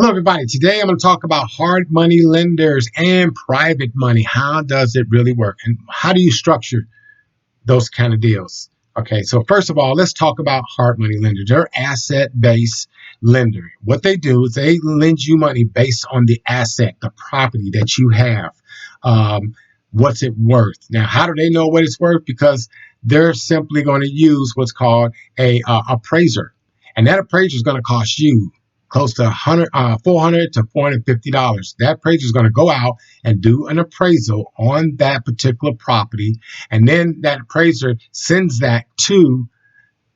Hello, everybody. Today I'm going to talk about hard money lenders and private money. How does it really work? And how do you structure those kind of deals? Okay, so first of all, let's talk about hard money lenders. They're asset-based lender. What they do is they lend you money based on the asset, the property that you have. Um, what's it worth? Now, how do they know what it's worth? Because they're simply going to use what's called a appraiser, and that appraiser is going to cost you close to $400 to $450. That appraiser is going to go out and do an appraisal on that particular property, and then that appraiser sends that to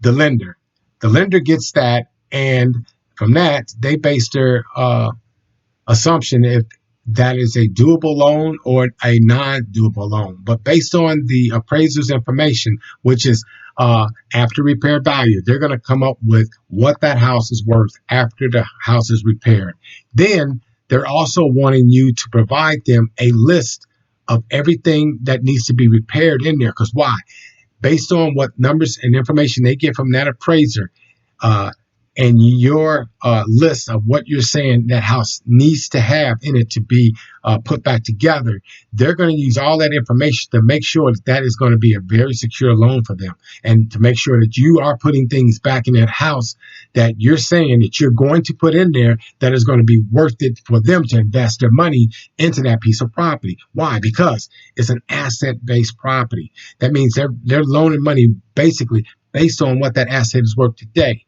the lender. The lender gets that, and from that, they base their assumption if that is a doable loan or a non-doable loan. But based on the appraiser's information, which is after repair value, they're going to come up with what that house is worth after the house is repaired. Then they're also wanting you to provide them a list of everything that needs to be repaired in there. Because why? Based on what numbers and information they get from that appraiser, uh, and your list of what you're saying that house needs to have in it to be put back together, they're going to use all that information to make sure that that is going to be a very secure loan for them, and to make sure that you are putting things back in that house that you're saying that you're going to put in there that is going to be worth it for them to invest their money into that piece of property. Why? Because it's an asset-based property. That means they're loaning money basically based on what that asset is worth today,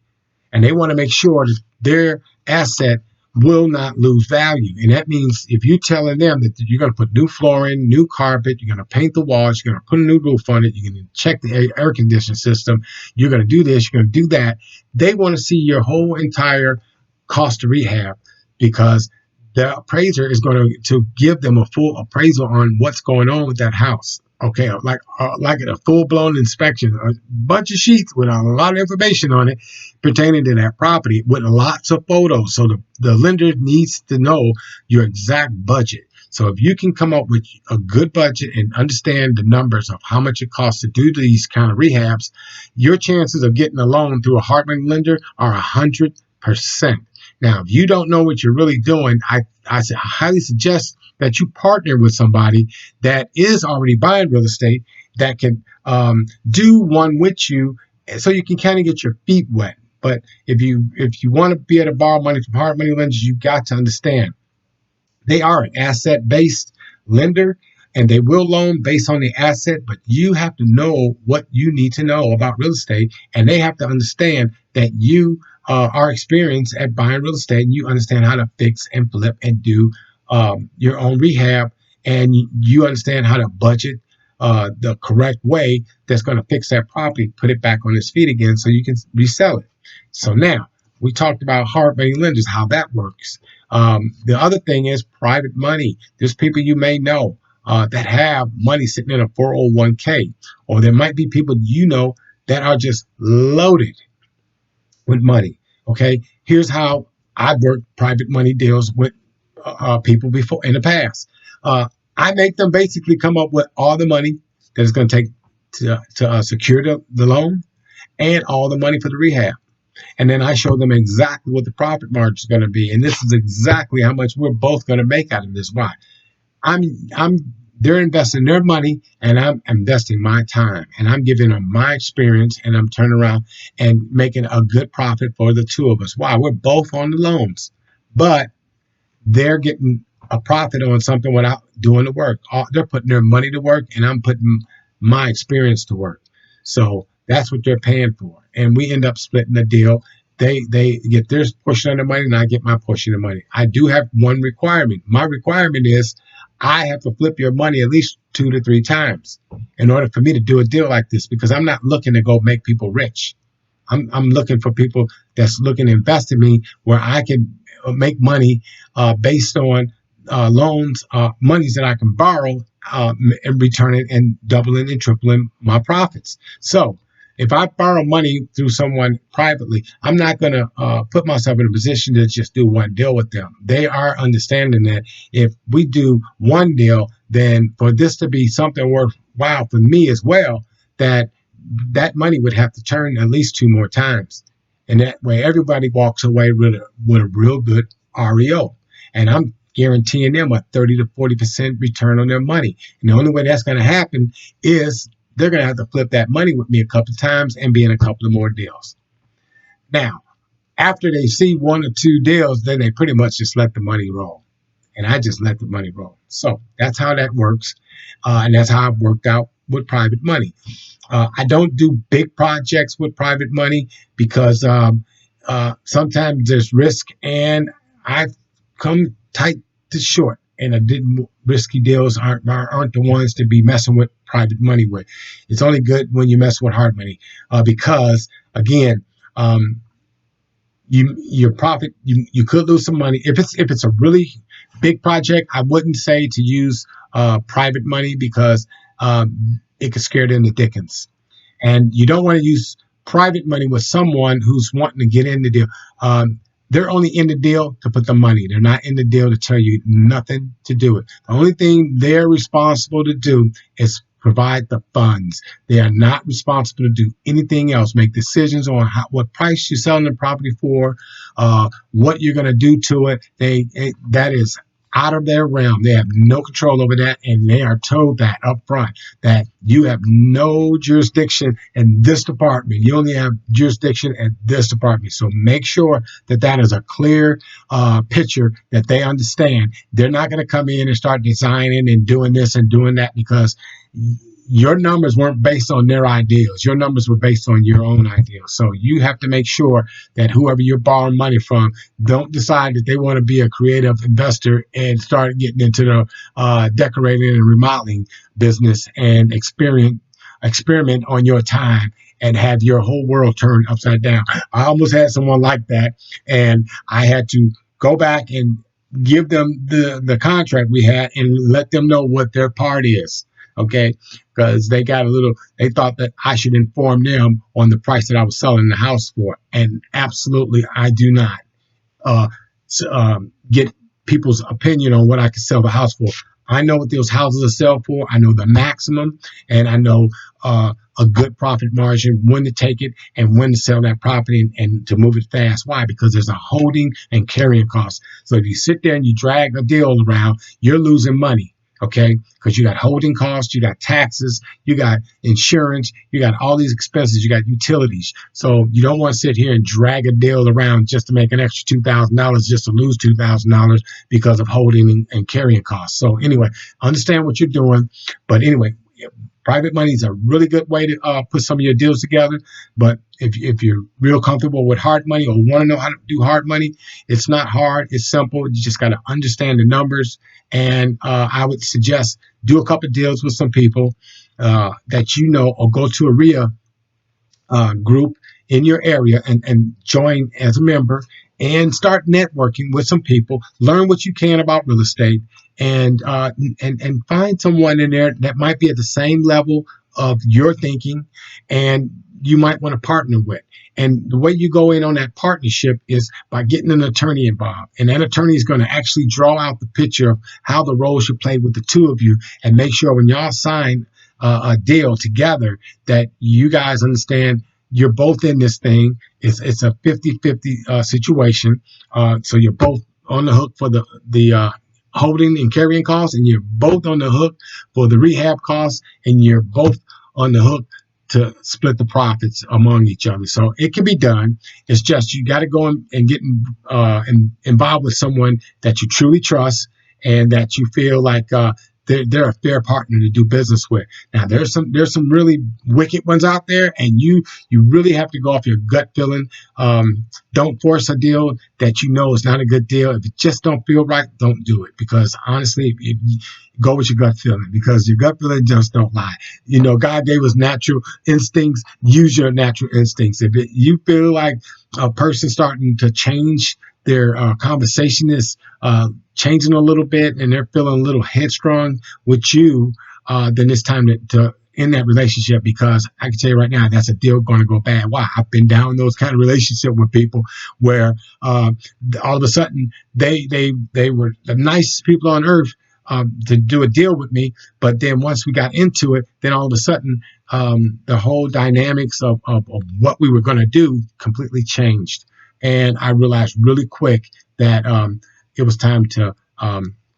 and they want to make sure that their asset will not lose value. And that means if you're telling them that you're going to put new flooring, new carpet, you're going to paint the walls, you're going to put a new roof on it, you're going to check the air conditioning system, you're going to do this, you're going to do that, they want to see your whole entire cost of rehab, because the appraiser is going to give them a full appraisal on what's going on with that house. Okay, like a full blown inspection, a bunch of sheets with a lot of information on it pertaining to that property with lots of photos. So the lender needs to know your exact budget. So if you can come up with a good budget and understand the numbers of how much it costs to do these kind of rehabs, your chances of getting a loan through a hard money lender are 100%. Now, if you don't know what you're really doing, I highly suggest that you partner with somebody that is already buying real estate that can do one with you, so you can kind of get your feet wet. But if you want to be able to borrow money from hard money lenders, you got to understand they are an asset-based lender, and they will loan based on the asset, but you have to know what you need to know about real estate, and they have to understand that you are experienced at buying real estate, and you understand how to fix and flip and do your own rehab, and you understand how to budget the correct way that's going to fix that property, put it back on its feet again so you can resell it. So now we talked about hard money lenders, how that works. The other thing is private money. There's people you may know that have money sitting in a 401k, or there might be people that are just loaded with money. Okay, here's how I've worked private money deals with people before in the past. I make them basically come up with all the money that it's going to take to secure the loan, and all the money for the rehab. And then I show them exactly what the profit margin is going to be. And this is exactly how much we're both going to make out of this. Why? They're investing their money, and I'm investing my time, and I'm giving them my experience, and I'm turning around and making a good profit for the two of us. Why? We're both on the loans, but they're getting a profit on something without doing the work. They're putting their money to work, and I'm putting my experience to work. So that's what they're paying for, and we end up splitting the deal. They get their portion of the money, and I get my portion of the money. I do have one requirement. My requirement is I have to flip your money at least 2 to 3 times in order for me to do a deal like this, because I'm not looking to go make people rich. I'm looking for people that's looking to invest in me, where I can make money based on loans, monies that I can borrow, and return it and doubling and tripling my profits. So if I borrow money through someone privately, I'm not going to put myself in a position to just do one deal with them. They are understanding that if we do one deal, then for this to be something worthwhile for me as well, that money would have to turn at least 2 more times. And that way everybody walks away with a real good REO, and I'm guaranteeing them a 30 to 40% return on their money. And the only way that's going to happen is they're going to have to flip that money with me a couple of times and be in a couple of more deals. Now, after they see one or two deals, then they pretty much just let the money roll. And I just let the money roll. So that's how that works. And that's how I've worked out with private money. I don't do big projects with private money because sometimes there's risk, and I've come tight to short. And I didn't risky deals aren't the ones to be messing with private money with. It's only good when you mess with hard money because again, your profit you could lose some money if it's a really big project. I wouldn't say to use private money because it could scare them to dickens, and you don't want to use private money with someone who's wanting to get in the deal. They're only in the deal to put the money. They're not in the deal to tell you nothing to do it. The only thing they're responsible to do is provide the funds. They are not responsible to do anything else, make decisions on what price you're selling the property for, what you're going to do to it. That is out of their realm. They have no control over that, and they are told that up front that you have no jurisdiction in this department. You only have jurisdiction at this department. So make sure that that is a clear picture that they understand. They're not going to come in and start designing and doing this and doing that because your numbers weren't based on their ideals. Your numbers were based on your own ideals. So you have to make sure that whoever you're borrowing money from don't decide that they want to be a creative investor and start getting into the decorating and remodeling business and experiment on your time and have your whole world turned upside down. I almost had someone like that, and I had to go back and give them the contract we had and let them know what their part is. Okay, because they thought that I should inform them on the price that I was selling the house for, and absolutely I do not uh, get people's opinion on what I could sell the house for. I know what those houses are sell for. I know the maximum, and I know a good profit margin, when to take it and when to sell that property and to move it fast. Why? Because there's a holding and carrying cost. So if you sit there and you drag a deal around, you're losing money. Okay, because you got holding costs, you got taxes, you got insurance, you got all these expenses, you got utilities. So you don't want to sit here and drag a deal around just to make an extra $2,000 just to lose $2,000 because of holding and carrying costs. So anyway, understand what you're doing. But anyway, private money is a really good way to put some of your deals together. But if you're real comfortable with hard money or want to know how to do hard money, it's not hard. It's simple. You just got to understand the numbers. And I would suggest do a couple of deals with some people that you know, or go to a REIA group in your area and join as a member and start networking with some people. Learn what you can about real estate and find someone in there that might be at the same level of your thinking and you might want to partner with. And the way you go in on that partnership is by getting an attorney involved. And that attorney is going to actually draw out the picture of how the role should play with the two of you and make sure when y'all sign a deal together that you guys understand you're both in this thing. It's a 50-50 situation. So you're both on the hook for the holding and carrying costs, and you're both on the hook for the rehab costs, and you're both on the hook to split the profits among each other. So it can be done. It's just you got to go and get involved with someone that you truly trust and that you feel like they're a fair partner to do business with. Now there's some really wicked ones out there, and you really have to go off your gut feeling. Don't force a deal that you know is not a good deal. If it just don't feel right, don't do it. Because honestly, go with your gut feeling, because your gut feeling just don't lie. You know, God gave us natural instincts. Use your natural instincts. If you feel like a person starting to change their conversation is changing a little bit and they're feeling a little headstrong with you, then it's time to end that relationship, because I can tell you right now, that's a deal going to go bad. Why? I've been down those kind of relationships with people where all of a sudden they were the nicest people on earth to do a deal with me. But then once we got into it, then all of a sudden the whole dynamics of what we were going to do completely changed. And I realized really quick that it was time to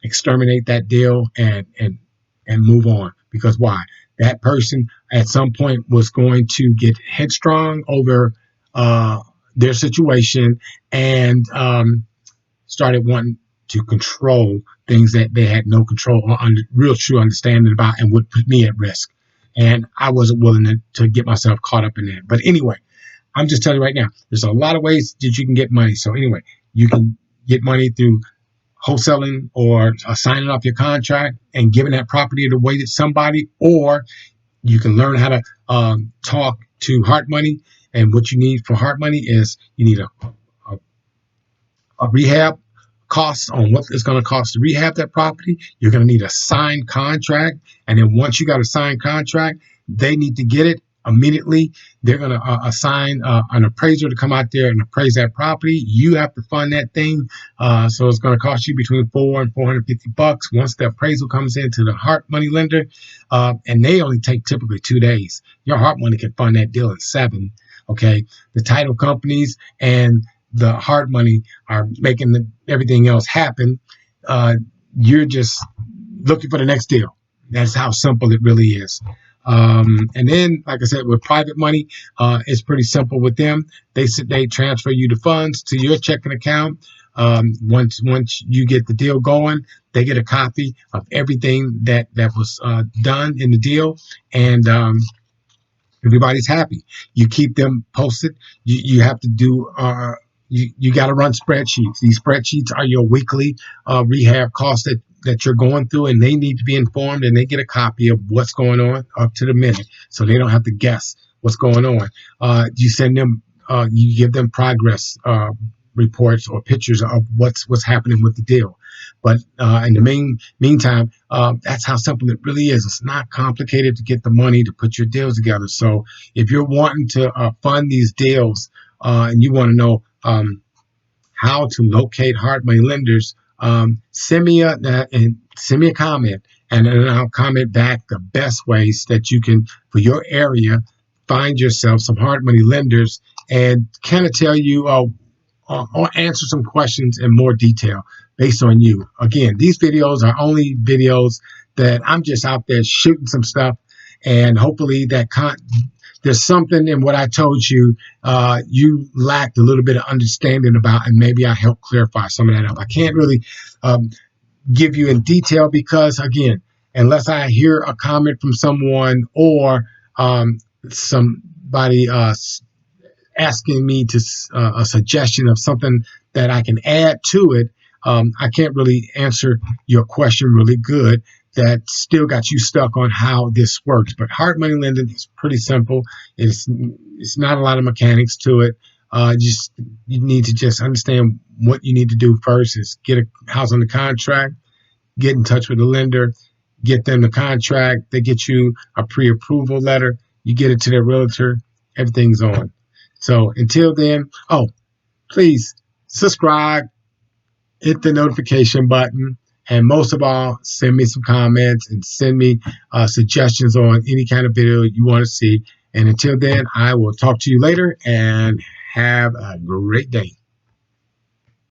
exterminate that deal and move on. Because why? That person at some point was going to get headstrong over uh, their situation and started wanting to control things that they had no control or real true understanding about, and would put me at risk. And I wasn't willing to get myself caught up in that. But anyway, I'm just telling you right now, there's a lot of ways that you can get money. So anyway, you can get money through wholesaling or signing off your contract and giving that property away to somebody, or you can learn how to talk to Heart Money. And what you need for Heart Money is you need a, a rehab costs on what it's going to cost to rehab that property. You're going to need a signed contract. And then once you got a signed contract, they need to get it immediately. They're going to assign an appraiser to come out there and appraise that property. You have to fund that thing. So it's going to cost you between $400 and $450 once the appraisal comes into the Heart Money lender. And they only take typically 2 days. Your Heart Money can fund that deal in 7. Okay. The title companies and the Heart Money are making everything else happen. You're just looking for the next deal. That's how simple it really is. And then, like I said, with private money, it's pretty simple with them. They transfer you the funds to your checking account. Once you get the deal going, they get a copy of everything that was done in the deal, and everybody's happy. You keep them posted. You have to do. You got to run spreadsheets. These spreadsheets are your weekly rehab costs that you're going through, and they need to be informed, and they get a copy of what's going on up to the minute, so they don't have to guess what's going on. You send them, you give them progress reports or pictures of what's happening with the deal. But in the meantime, that's how simple it really is. It's not complicated to get the money to put your deals together. So if you're wanting to fund these deals and you want to know how to locate Heart Money lenders, send me a comment, and then I'll comment back the best ways that you can, for your area, find yourself some Heart Money lenders, and kind of tell you or answer some questions in more detail based on you. Again, these videos are only videos that I'm just out there shooting some stuff, and hopefully that there's something in what I told you you lacked a little bit of understanding about, and maybe I helped clarify some of that up. I can't really give you in detail because, again, unless I hear a comment from someone or somebody asking me to a suggestion of something that I can add to it, I can't really answer your question really good. That still got you stuck on how this works. But Heart Money lending is pretty simple. It's not a lot of mechanics to it. You need to just understand what you need to do first is get a house on the contract, get in touch with the lender, get them the contract. They get you a pre-approval letter. You get it to their realtor. Everything's on. So until then, please subscribe, hit the notification button, and most of all, send me some comments and send me suggestions on any kind of video you want to see. And until then, I will talk to you later, and have a great day.